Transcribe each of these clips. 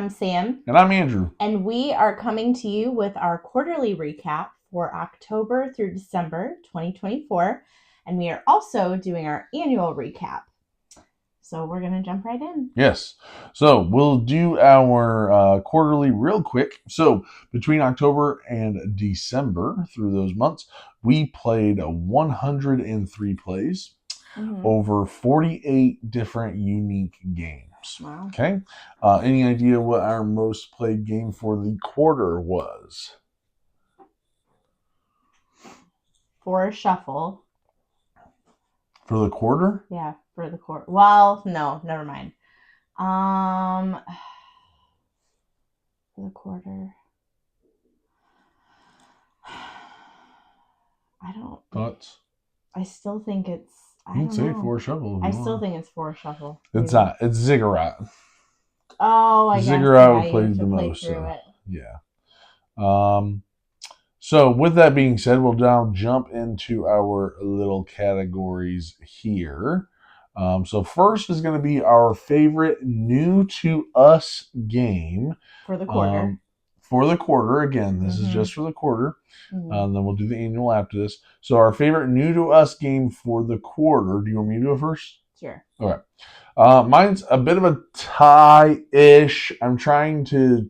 I'm Sam. And I'm Andrew. And we are coming to you with our quarterly recap for October through December 2024. And we are also doing our annual recap. So we're going to jump right in. Yes. So we'll do our quarterly real quick. So between October and December, through those months, we played 103 plays, over 48 different unique games. Wow. Okay. Any idea what our most played game for the quarter was? For Shuffle. For the quarter? Yeah, for the quarter. Well, no, never mind. For the quarter. I don't. Thoughts? I still think it's. You can say For Shuffle. I still think it's For Shuffle. It's not. It's Ziggurat. Oh, I guess. Ziggurat played the most. Yeah. So with that being said, we'll now jump into our little categories here. So first is going to be our favorite new to us game. For the quarter. For the quarter. Again, this is just for the quarter. And then we'll do the annual after this. So our favorite new to us game for the quarter. Do you want me to go first? Sure. Okay. Mine's a bit of a tie-ish. I'm trying to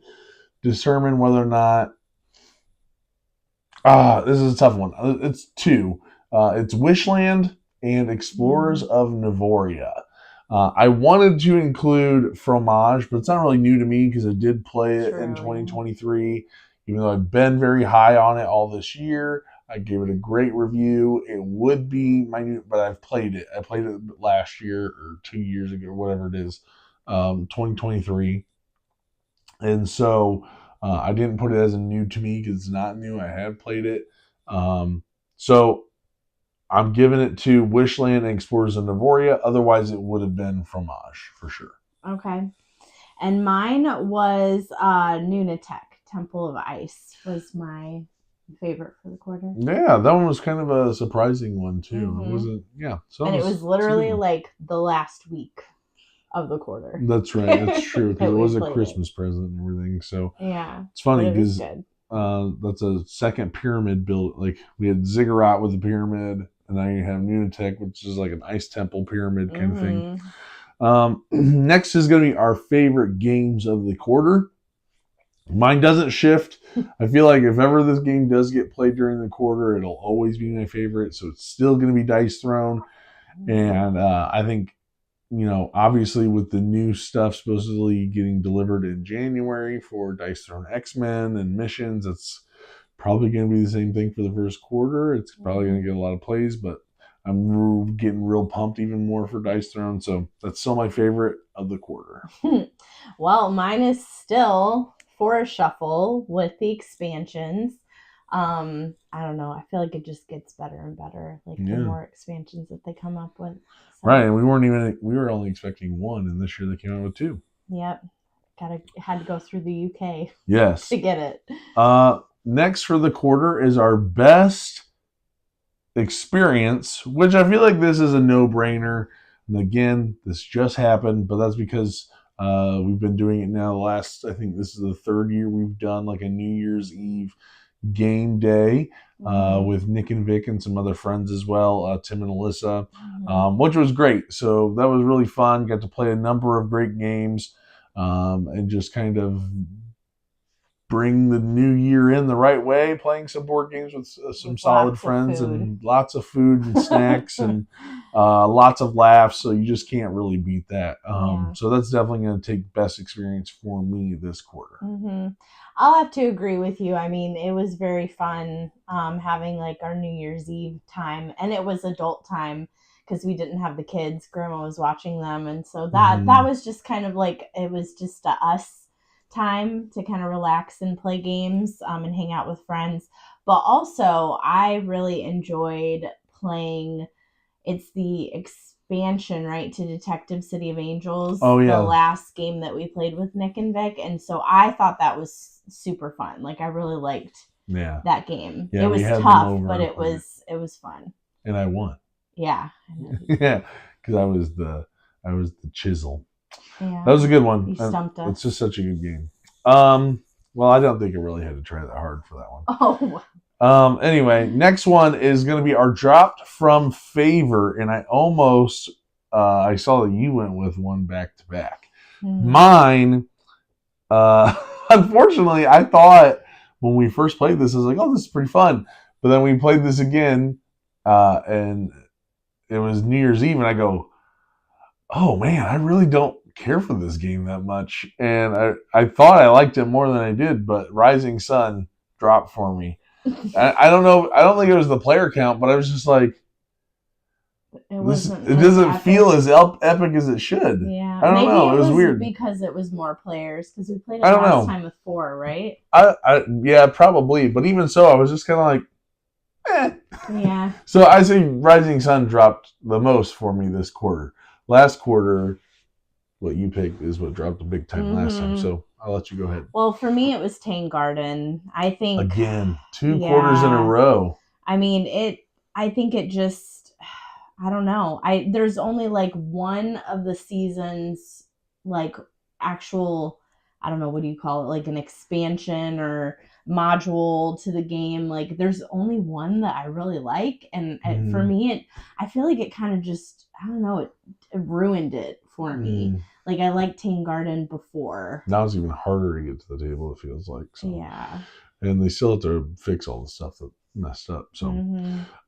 determine whether or not... this is a tough one. It's two. It's Wishland and Explorers of Nevoria. I wanted to include Fromage, but it's not really new to me because I did play it in 2023. Even though I've been very high on it all this year, I gave it a great review. It would be my new, but I've played it. I played it last year or 2 years ago, whatever it is, 2023. And so I didn't put it as a new to me because it's not new. I have played it. So I'm giving it to Wishland and Explorers of Nevoria. Otherwise, it would have been Fromage for sure. Okay. And mine was Nunatek. Temple of Ice was my favorite for the quarter. Yeah, that one was kind of a surprising one too. It wasn't, So and it was literally like the last week of the quarter. That's right. That's true because it was a Christmas present and everything. So yeah, it's funny because that's a second pyramid built. Like we had Ziggurat with the pyramid, and now you have Nunatek, which is like an ice temple pyramid kind of thing. Next is going to be our favorite games of the quarter. Mine doesn't shift. I feel like if ever this game does get played during the quarter, it'll always be my favorite. So it's still going to be Dice Throne. And I think, obviously with the new stuff supposedly getting delivered in January for Dice Throne X-Men and missions, it's probably going to be the same thing for the first quarter. It's probably going to get a lot of plays, but I'm getting real pumped even more for Dice Throne. So that's still my favorite of the quarter. Well, mine is still For Shuffle with the expansions. I don't know. I feel like it just gets better and better. Like the more expansions that they come up with. So. Right, and we were only expecting one, and this year they came out with two. Yep, had to go through the UK. Yes, to get it. Next for the quarter is our best experience, which I feel like this is a no-brainer. And again, this just happened, but that's because we've been doing it now. I think this is the third year we've done like a New Year's Eve game day with Nick and Vic and some other friends as well, Tim and Alyssa, which was great. So that was really fun. Got to play a number of great games and just kind of bring the new year in the right way, playing some board games with some solid friends and lots of food and snacks and lots of laughs. So you just can't really beat that. So that's definitely going to take best experience for me this quarter. I'll have to agree with you. I mean, it was very fun having like our New Year's Eve time, and it was adult time because we didn't have the kids. Grandma was watching them. And so that was just kind of like, it was just us time to kind of relax and play games and hang out with friends. But also I really enjoyed playing, it's the expansion, right, to Detective City of Angels. Oh yeah, the last game that we played with Nick and Vic. And so I thought that was super fun. Like I really liked that game. It was tough, but it was fun. And I won. Yeah. Yeah, because I was the chisel. Yeah. That was a good one. You stumped us. It's just such a good game. Well, I don't think I really had to try that hard for that one. Oh. Anyway, next one is going to be our dropped from favor, and I almost I saw that you went with one back to back. Mine, unfortunately, I thought when we first played this, I was like, "Oh, this is pretty fun," but then we played this again, and it was New Year's Eve, and I go, "Oh man, I really don't care for this game that much," and I thought I liked it more than I did, but Rising Sun dropped for me. I don't know. I don't think it was the player count, but I was just like, it doesn't feel as epic as it should. Yeah, I don't know. It was weird because it was more players. Because we played it last time with 4, right? Yeah, probably. But even so, I was just kind of like, Yeah. So I say Rising Sun dropped the most for me this quarter. Last quarter, what you picked is what dropped the big time last time. So I'll let you go ahead. Well, for me, it was Tang Garden. I think again 2 quarters in a row. I mean, I think it just, I don't know. There's only like one of the seasons, like actual, I don't know, what do you call it, like an expansion or module to the game. Like there's only one that I really like, and for me, I feel like it kind of just, I don't know, it ruined it for me. Like I liked Tang Garden before. Now it's even harder to get to the table, it feels like. So. Yeah. And they still have to fix all the stuff that messed up. So,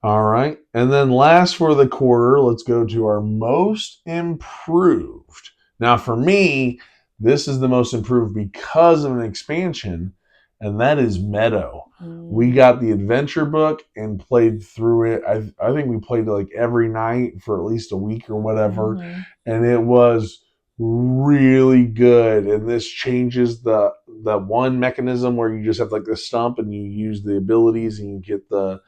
all right. And then last for the quarter, let's go to our most improved. Now, for me, this is the most improved because of an expansion, and that is Meadow. We got the adventure book and played through it. I think we played like every night for at least a week or whatever, and it was really good. And this changes the one mechanism where you just have like the stump and you use the abilities and you get the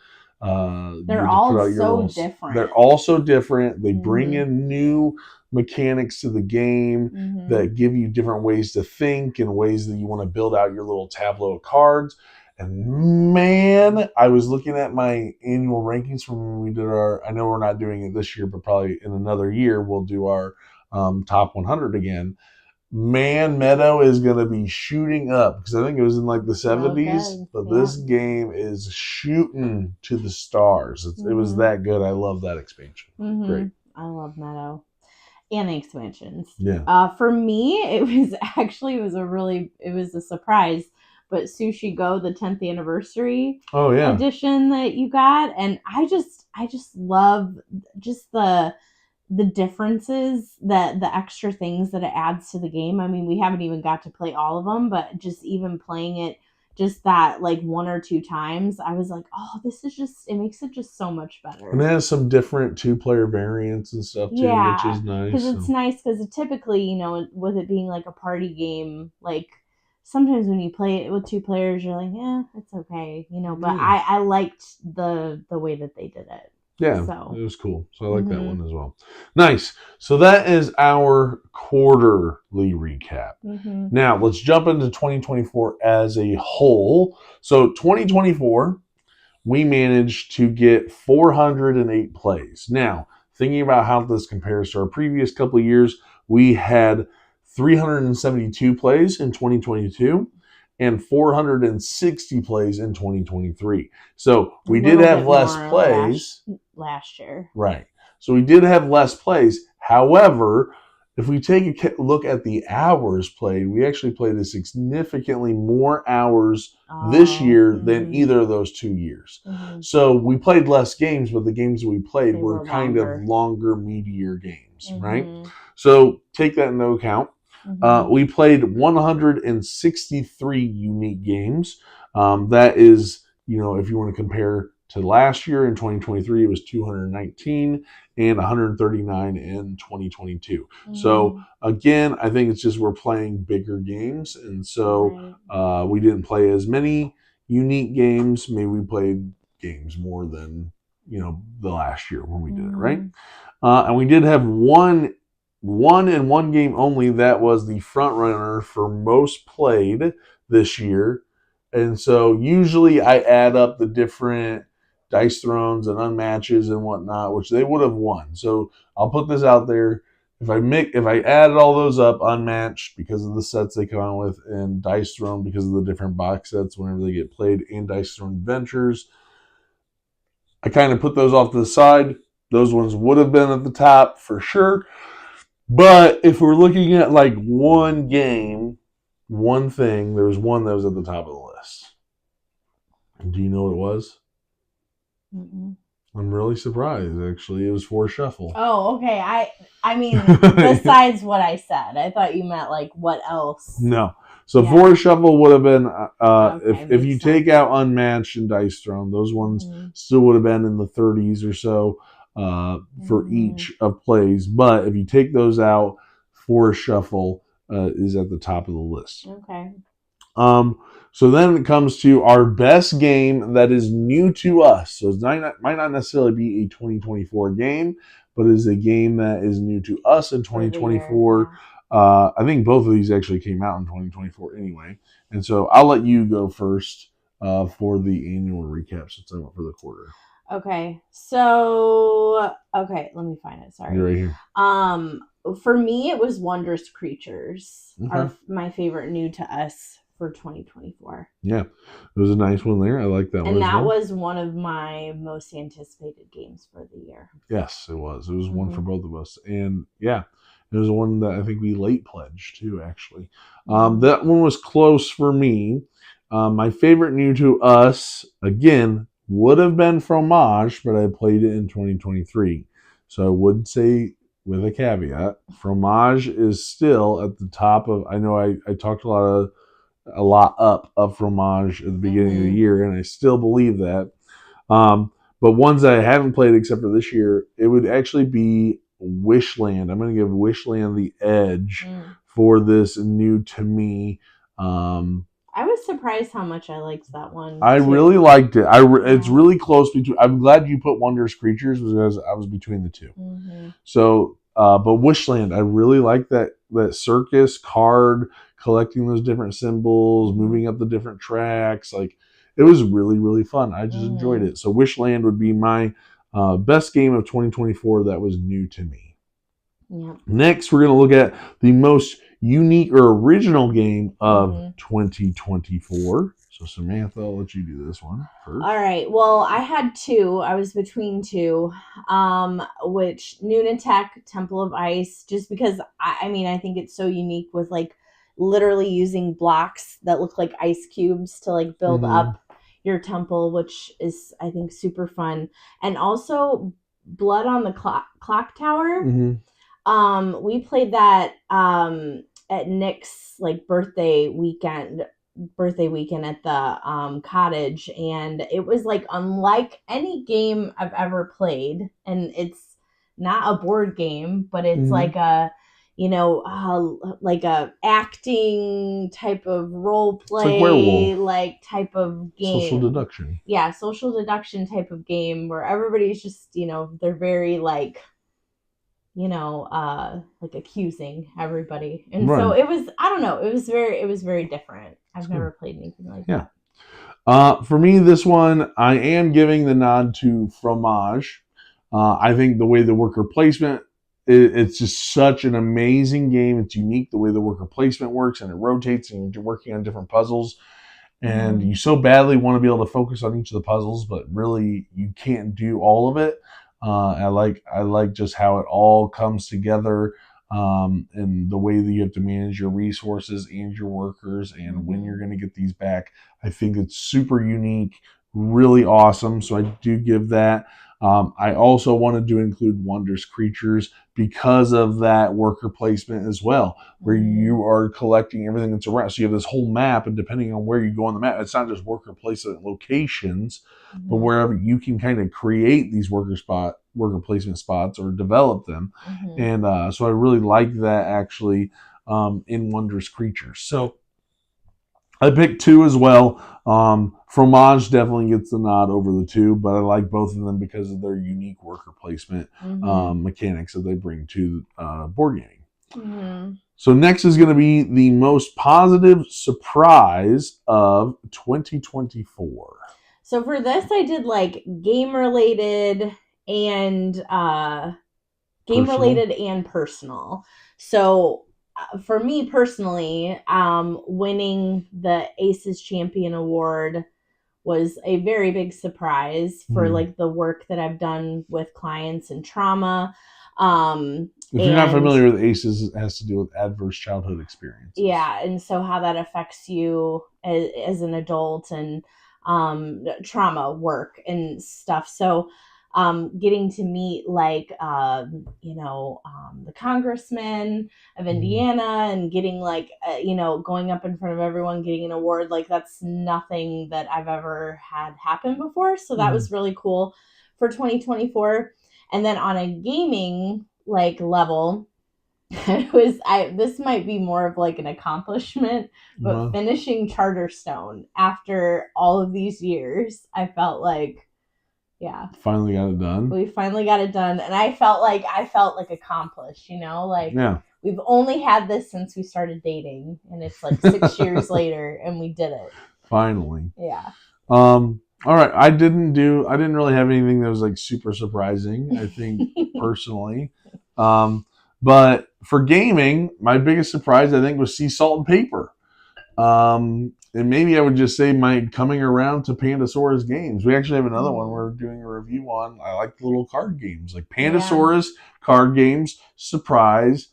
they're all so different. They're all so different. They bring in new mechanics to the game that give you different ways to think and ways that you want to build out your little tableau of cards. And man, I was looking at my annual rankings from when we did I know we're not doing it this year, but probably in another year we'll do our top 100 again. Man, Meadow is going to be shooting up because I think it was in like the 70s, but this game is shooting to the stars. It was that good. I love that expansion. Great. I love Meadow and the expansions. Yeah. For me, it was a surprise. But Sushi Go, the 10th anniversary edition that you got, and I just love just the differences, the extra things that it adds to the game. I mean, we haven't even got to play all of them, but just even playing it just that like 1 or 2 times, I was like, oh, this is just, it makes it just so much better. And it has some different 2-player variants and stuff too, which is nice. Because it's nice because typically, you know, with it being like a party game, like sometimes when you play it with 2 players, you're like, yeah, it's okay, you know. But I liked the way that they did it. Yeah, so. It was cool. So I like that one as well. Nice. So that is our quarterly recap. Now let's jump into 2024 as a whole. So 2024, we managed to get 408 plays. Now, thinking about how this compares to our previous couple of years, we had 372 plays in 2022 and 460 plays in 2023. So we did have less plays last year. Right. So we did have less plays. However, if we take a look at the hours played, we actually played a significantly more hours this year than either of those 2 years. So we played less games, but the games we played were kind of longer, meatier games, right? So take that into account. We played 163 unique games. That is, you know, if you want to compare to last year in 2023, it was 219 and 139 in 2022. So again, I think it's just we're playing bigger games, and so we didn't play as many unique games. Maybe we played games more than, you know, the last year when we did it, right? And we did have one game only that was the front runner for most played this year. And so usually I add up the different dice thrones and unmatches and whatnot, which they would have won. So I'll put this out there. if I added all those up unmatched because of the sets they come out with, and Dice Throne because of the different box sets whenever they get played, and Dice Throne Adventures, I kind of put those off to the side. Those ones would have been at the top for sure. But if we're looking at like one game, one thing, there was one that was at the top of the list. Do you know what it was? Mm-mm. I'm really surprised, actually. It was Forest Shuffle. Oh, okay. I mean, besides what I said, I thought you meant like what else? No. So Forest Shuffle would have been, Okay, if you makes take sense. out Unmatched and Dice Throne, those ones still would have been in the 30s or so for each of plays. But if you take those out, Forest Shuffle is at the top of the list. Okay. So then it comes to our best game that is new to us. So it might not necessarily be a 2024 game, but is a game that is new to us in 2024. I think both of these actually came out in 2024 anyway. And so I'll let you go first for the annual recap since I went for the quarter. Okay. So, okay, let me find it. Sorry. You're right here. For me, it was Wondrous Creatures, my favorite new to us for 2024. Yeah, it was a nice one there. I like that one. And that was one of my most anticipated games for the year. Yes, it was. It was one for both of us. And yeah, it was one that I think we late pledged too, actually. That one was close for me. My favorite new to us, again, would have been Fromage, but I played it in 2023. So I would say, with a caveat, Fromage is still at the top of, I know I talked a lot up of Fromage at the beginning of the year, and I still believe that. But ones that I haven't played except for this year, it would actually be Wishland. I'm going to give Wishland the edge for this new to me. I was surprised how much I liked that one. I really liked it. It's really close between. I'm glad you put Wondrous Creatures because I was between the two. So, but Wishland, I really like that circus card, collecting those different symbols, moving up the different tracks. Like, it was really, really fun. I just enjoyed it. So Wishland would be my best game of 2024 that was new to me. Yep. Next, we're going to look at the most unique or original game of 2024. So Samantha, I'll let you do this one first. All right. Well, I had two. I was between two, which Nunatech, Temple of Ice, just because, I mean, I think it's so unique with like literally using blocks that look like ice cubes to like build up your temple, which is, I think, super fun. And also Blood on the Clock Tower. We played that at Nick's like birthday weekend at the cottage, and it was like unlike any game I've ever played. And it's not a board game, but it's like a like a acting type of role play, like type of game. Social deduction. Yeah, social deduction type of game where everybody's just, they're very like, like accusing everybody. And so it was, I don't know, it was very different. I've never played anything like that. For me, this one, I am giving the nod to Fromage. I think the way the worker placement, it's just such an amazing game. It's unique the way the worker placement works, and it rotates, and you're working on different puzzles. And you so badly want to be able to focus on each of the puzzles, but really you can't do all of it. I like just how it all comes together, and the way that you have to manage your resources and your workers, and when you're going to get these back. I think it's super unique, really awesome. So I do give that. I also wanted to include Wondrous Creatures because of that worker placement as well, where you are collecting everything that's around. So you have this whole map, and depending on where you go on the map, it's not just worker placement locations, but wherever you can kind of create these worker placement spots or develop them. And so I really like that actually in Wondrous Creatures. So I picked two as well. Fromage definitely gets the nod over the two, but I like both of them because of their unique worker placement mechanics that they bring to board gaming. So next is going to be the most positive surprise of 2024. So for this, I did like game related and game related and personal. So for me personally, winning the Aces Champion Award was a very big surprise for like the work that I've done with clients and trauma. If you're not familiar with ACEs, it has to do with adverse childhood experiences. Yeah, and so how that affects you as an adult, and trauma work and stuff. So getting to meet like the congressman of Indiana and getting like going up in front of everyone, getting an award, like that's nothing that I've ever had happen before. So that was really cool for 2024. And then on a gaming like level, this might be more of like an accomplishment, but finishing Charterstone after all of these years, I felt like finally got it done. We finally got it done, and I felt like accomplished, we've only had this since we started dating, and it's like 6 years later and we did it finally. All right, I didn't really have anything that was like super surprising, I think, personally. But for gaming, my biggest surprise, I think, was Sea Salt and Paper. And maybe I would just say my coming around to Pandasaurus games. We actually have another one we're doing a review on. I like the little card games. Like Pandasaurus card games, surprise.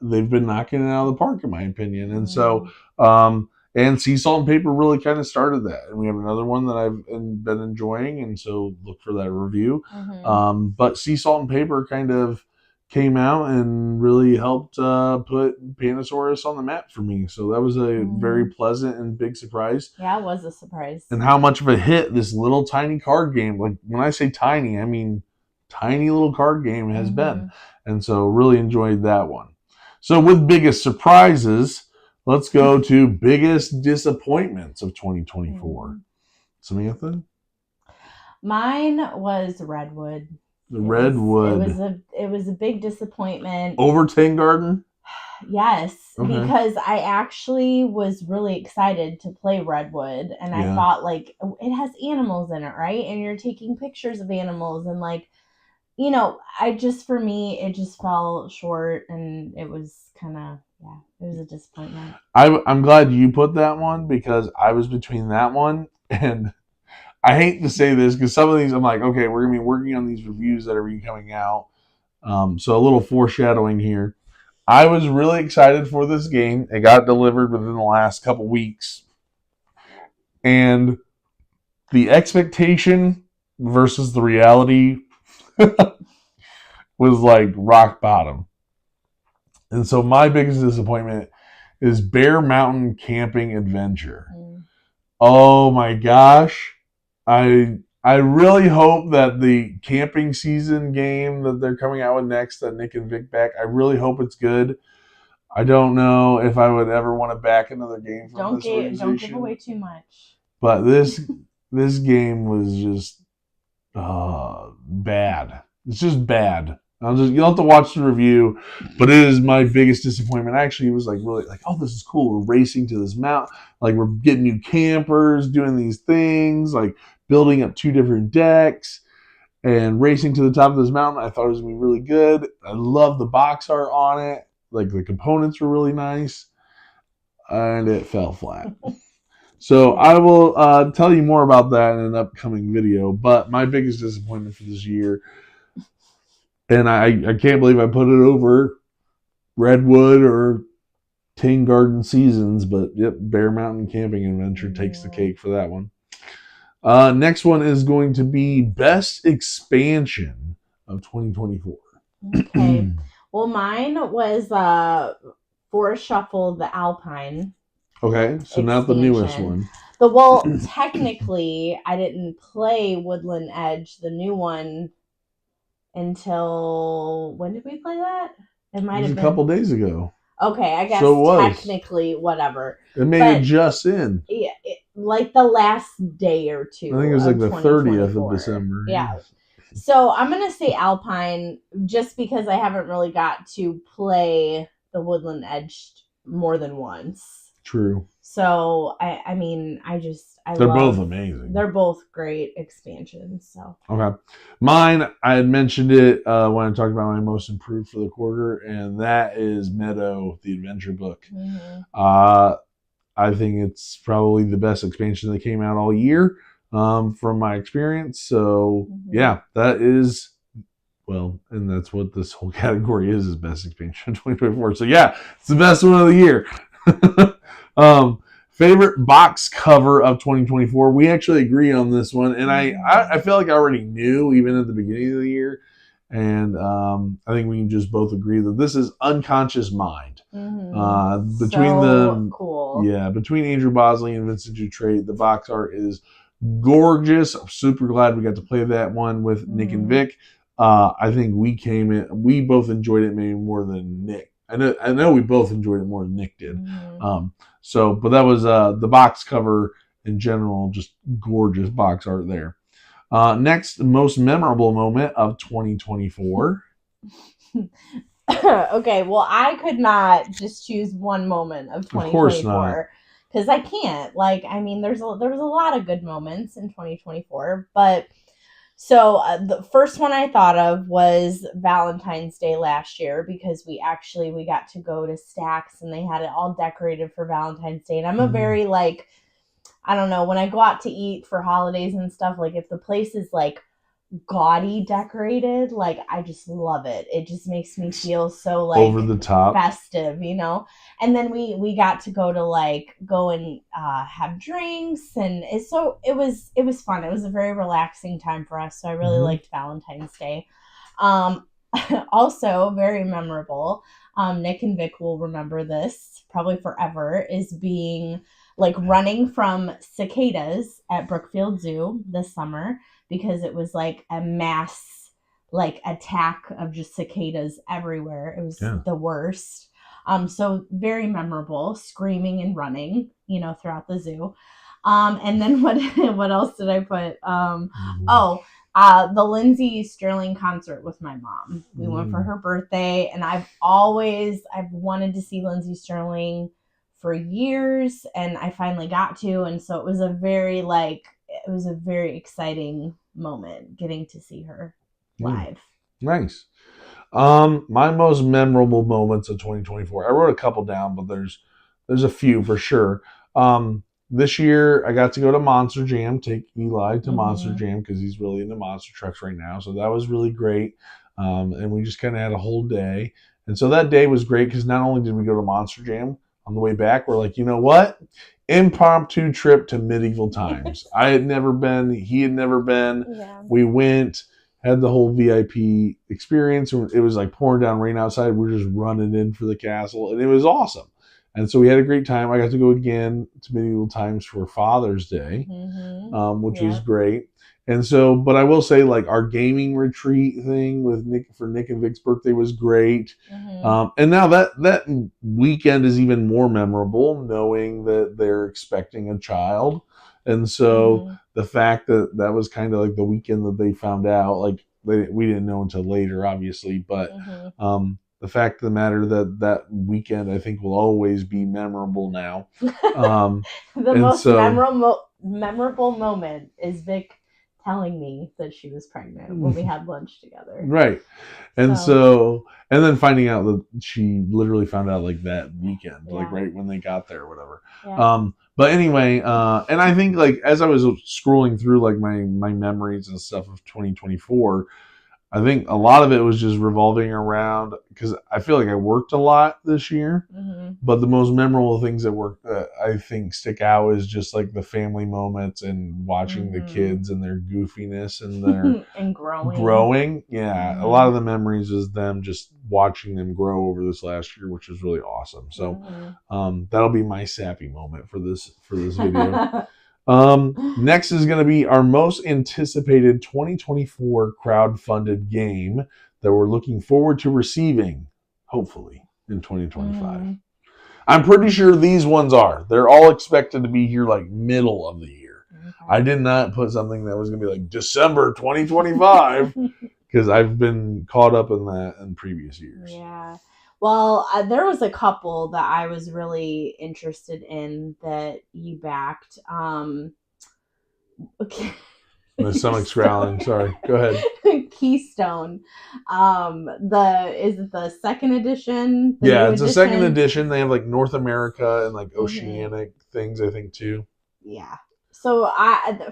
They've been knocking it out of the park, in my opinion. And so, and Sea Salt and Paper really kind of started that. And we have another one that I've been enjoying. And so look for that review. But Sea Salt and Paper kind of came out and really helped put Pandasaurus on the map for me. So that was a very pleasant and big surprise. Yeah, it was a surprise. And how much of a hit this little tiny card game, like when I say tiny, I mean tiny little card game has been. And so really enjoyed that one. So with biggest surprises, let's go to biggest disappointments of 2024. Samantha? Mine was Redwood. Redwood. It was a big disappointment. Over Ting Garden? Yes, because I actually was really excited to play Redwood, and I thought like it has animals in it, right? And you're taking pictures of animals, and like, for me it just fell short, and it was kind of it was a disappointment. I'm glad you put that one, because I was between that one and. I hate to say this because some of these I'm like, okay, we're going to be working on these reviews that are coming out. So a little foreshadowing here. I was really excited for this game. It got delivered within the last couple weeks. And the expectation versus the reality was like rock bottom. And so my biggest disappointment is Bear Mountain Camping Adventure. Oh my gosh. I really hope that the camping season game that they're coming out with next, that Nick and Vic back, I really hope it's good. I don't know if I would ever want to back another game from this organization. Don't give away too much. But this game was just bad. It's just bad. You'll have to watch the review, but it is my biggest disappointment. Actually, it was like really like, oh, this is cool. We're racing to this mountain. Like we're getting new campers, doing these things, like building up 2 different decks and racing to the top of this mountain. I thought it was going to be really good. I love the box art on it. Like the components were really nice, and it fell flat. So I will tell you more about that in an upcoming video. But my biggest disappointment for this year, and I can't believe I put it over Redwood or Ting Garden Seasons, but yep, Bear Mountain Camping Adventure takes the cake for that one. Next one is going to be Best Expansion of 2024. Okay. Well, mine was Forest Shuffle, the Alpine. Okay, so not the newest one. Technically, I didn't play Woodland Edge, the new one, until when did we play that? It might have been a couple days ago. Okay, I guess so technically, whatever. It made it just in. Yeah, like the last day or two. I think it was like the 30th of December. Yeah. So I'm going to say Alpine just because I haven't really got to play the Woodland Edge more than once. True. So I mean, I They're love. both amazing. They're both great expansions. So okay, mine, I had mentioned it when I talked about my most improved for the quarter, and that is Meadow, the adventure book. I think it's probably the best expansion that came out all year from my experience. So yeah, that is, well, and that's what this whole category is best expansion 2024. So yeah, it's the best one of the year. Favorite box cover of 2024. We actually agree on this one, and I feel like I already knew even at the beginning of the year, and I think we can just both agree that this is Unconscious Mind. Between so cool. Yeah, between Andrew Bosley and Vincent Dutrait, the box art is gorgeous. I'm super glad we got to play that one with Nick and Vic. I think we both enjoyed it maybe more than Nick. I know we both enjoyed it more than Nick did. But that was the box cover in general, just gorgeous box art there. Next, most memorable moment of 2024. Okay, well, I could not just choose one moment of 2024 because I can't. Like, I mean, there was a lot of good moments in 2024, but so the first one I thought of was Valentine's Day last year because we got to go to Stax and they had it all decorated for Valentine's Day, and I'm a very like, I don't know, when I go out to eat for holidays and stuff, like if the place is like gaudy decorated, like I just love it. It just makes me feel so like over the top festive, you know. And then we got to go and have drinks, and it was fun. It was a very relaxing time for us, so I really liked Valentine's Day. Also very memorable, Nick and Vic will remember this probably forever, is being like running from cicadas at Brookfield Zoo this summer, because it was like a mass like attack of just cicadas everywhere. It was the worst. So very memorable, screaming and running, you know, throughout the zoo. And then what else did I put? The Lindsey Stirling concert with my mom. We went for her birthday, and I've wanted to see Lindsey Stirling for years, and I finally got to, and so it was a very exciting moment getting to see her live. Nice. My most memorable moments of 2024. I wrote a couple down, but there's a few for sure. This year I got to go to Monster Jam, take Eli to Monster Jam because he's really into monster trucks right now. So that was really great. And we just kind of had a whole day. And so that day was great because not only did we go to Monster Jam, on the way back, we're like, you know what? Impromptu trip to medieval times. I had never been. He had never been. Yeah. We went, had the whole VIP experience. It was like pouring down rain outside. We're just running in for the castle, and it was awesome. And so we had a great time. I got to go again to medieval times for Father's Day, which was great. And so, but I will say, like, our gaming retreat thing with Nick and Vic's birthday was great. And now that weekend is even more memorable, knowing that they're expecting a child. And so the fact that was kind of like the weekend that they found out, like we didn't know until later, obviously, but the fact of the matter that weekend, I think, will always be memorable now. The most memorable moment is Vic telling me that she was pregnant when we had lunch together. Right. And so and then finding out that she literally found out like that weekend, like right when they got there or whatever. Yeah. But anyway, and I think like as I was scrolling through like my memories and stuff of 2024, I think a lot of it was just revolving around, because I feel like I worked a lot this year, but the most memorable things that I think stick out is just like the family moments and watching the kids and their goofiness and their and growing. Yeah, a lot of the memories is them just watching them grow over this last year, which was really awesome. So that'll be my sappy moment for this video. Next is going to be our most anticipated 2024 crowdfunded game that we're looking forward to receiving, hopefully, in 2025. I'm pretty sure these ones are. They're all expected to be here like middle of the year. I did not put something that was going to be like December 2025 because I've been caught up in that in previous years. Yeah. Well, there was a couple that I was really interested in that you backed. Okay. My stomach's growling. Sorry. Go ahead. Keystone. Is it the second edition? Yeah, it's a second edition. They have like North America and like oceanic things, I think, too. Yeah. So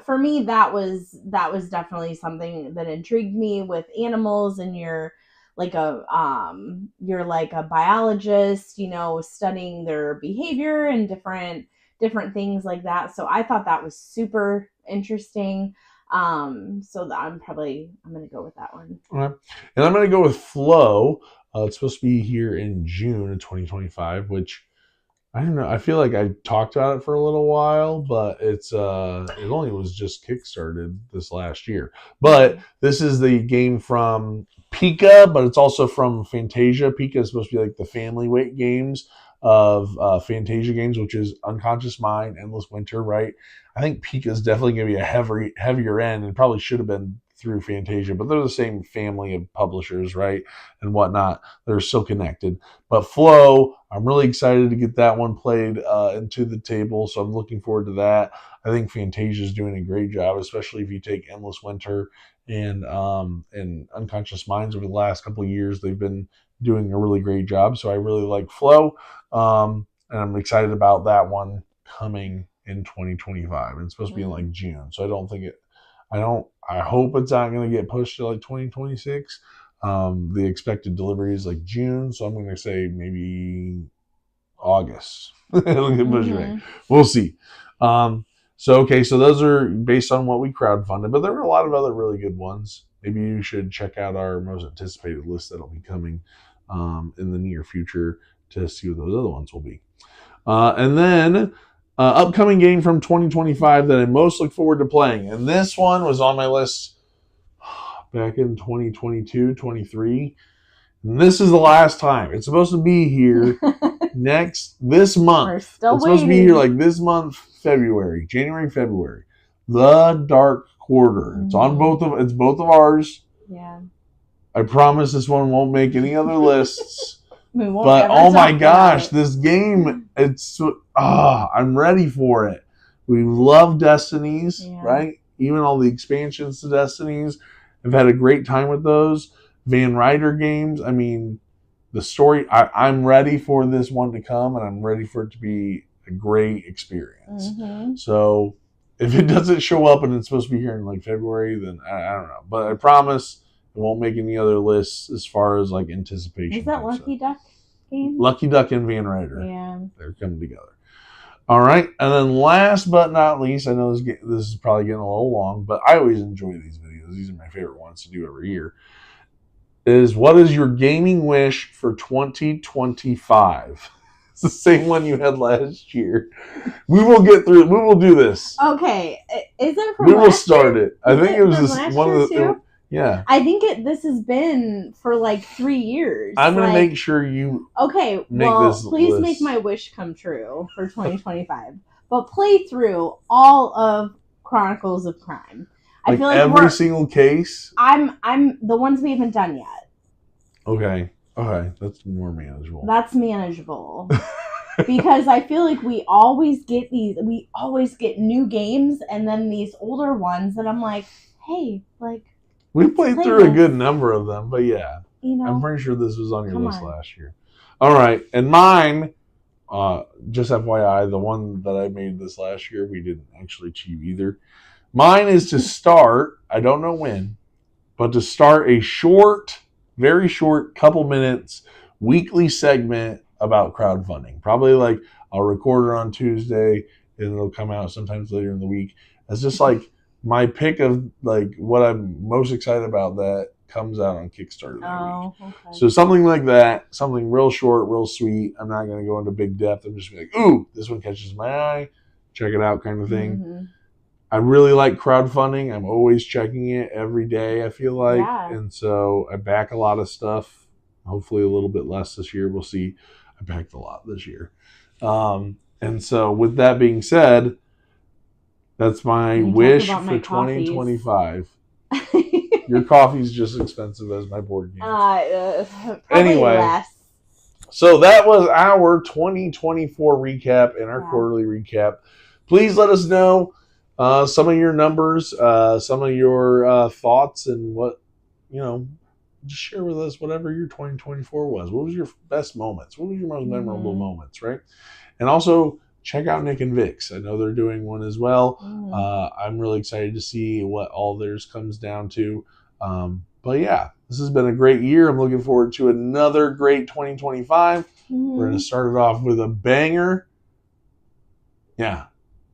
for me, that was definitely something that intrigued me with animals, and you're like a biologist, studying their behavior and different things like that. So I thought that was super interesting. So I'm gonna go with that one. Okay. And I'm gonna go with Flow. It's supposed to be here in June of 2025, which I don't know. I feel like I talked about it for a little while, but it only was just kickstarted this last year. But this is the game from Pika, but it's also from Fantasia. Pika is supposed to be like the family weight games of Fantasia games, which is Unconscious Mind, Endless Winter, right? I think Pika is definitely going to be a heavier end, and probably should have been through Fantasia, but they're the same family of publishers, right? And whatnot. They're still connected. But Flow, I'm really excited to get that one played into the table, so I'm looking forward to that. I think Fantasia is doing a great job, especially if you take Endless Winter and Unconscious Minds over the last couple of years. They've been doing a really great job, so I really like Flow, and I'm excited about that one coming in 2025. It's supposed to be in like June, so I hope it's not going to get pushed to like 2026. The expected delivery is like June, so I'm going to say maybe August. It'll get pushed back. We'll see. So those are based on what we crowdfunded, but there were a lot of other really good ones. Maybe you should check out our most anticipated list that'll be coming in the near future to see what those other ones will be. And then upcoming game from 2025 that I most look forward to playing. And this one was on my list back in 2022, 23. And this is the last time. It's supposed to be here this month. We're still it's supposed to be here like this month, January, February. The Dark Quarter. It's on both of ours. Yeah. I promise this one won't make any other lists. But oh my gosh, this game, I'm ready for it. We love Destinies, right? Even all the expansions to Destinies. I've had a great time with those. Van Ryder games, I mean, the story, I'm ready for this one to come, and I'm ready for it to be a great experience. So if it doesn't show up and it's supposed to be here in like February, then I don't know. But I promise it won't make any other lists as far as like anticipation. Is that Lucky Duck game? Lucky Duck and Van Ryder. Yeah. They're coming together. All right. And then last but not least, I know this is probably getting a little long, but I always enjoy these videos. These are my favorite ones to do every year. What is your gaming wish for 2025? It's the same one you had last year. We will get through it. We will do this. Okay. Is it from We will start it. I think it was one of the... Too? Yeah. I think this has been for like 3 years. I'm going to make sure you please make my wish come true for 2025. But play through all of Chronicles of Crime. I feel like every single case? I'm the ones we haven't done yet. Okay. That's more manageable. That's manageable. Because I feel like we always get new games, and then these older ones that I'm like, hey, like... We played through a good number of them, but yeah. I'm pretty sure this was on your list last year. All right. And mine, just FYI, the one that I made this last year, we didn't actually achieve either. Mine is to start, I don't know when, but to start a very short, couple minutes, weekly segment about crowdfunding. Probably like I'll record it on Tuesday, and it'll come out sometimes later in the week. It's just like my pick of like what I'm most excited about that comes out on Kickstarter that week. Okay. So something like that, something real short, real sweet. I'm not going to go into big depth. I'm just going to be like, ooh, this one catches my eye. Check it out kind of thing. I really like crowdfunding. I'm always checking it every day, I feel like. Yeah. And so I back a lot of stuff. Hopefully a little bit less this year. We'll see. I backed a lot this year. And so with that being said, that's my wish for 2025. Your coffee's just as expensive as my board games. Anyway, less. So that was our 2024 recap and our quarterly recap. Please let us know some of your numbers, some of your thoughts, and what, just share with us whatever your 2024 was. What was your best moments? What was your most memorable moments, right? And also check out Nick and Vic's. I know they're doing one as well. I'm really excited to see what all theirs comes down to. But yeah, this has been a great year. I'm looking forward to another great 2025. We're going to start it off with a banger. Yeah.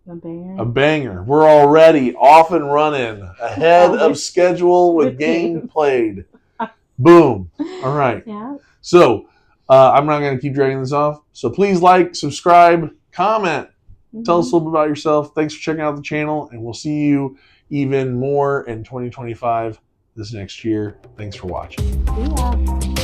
A banger. We're already off and running, ahead of schedule with game played. Boom. All right. Yeah. So I'm not going to keep dragging this off. So please like, subscribe, comment. Tell us a little bit about yourself. Thanks for checking out the channel, and we'll see you even more in 2025 this next year. Thanks for watching. Yeah.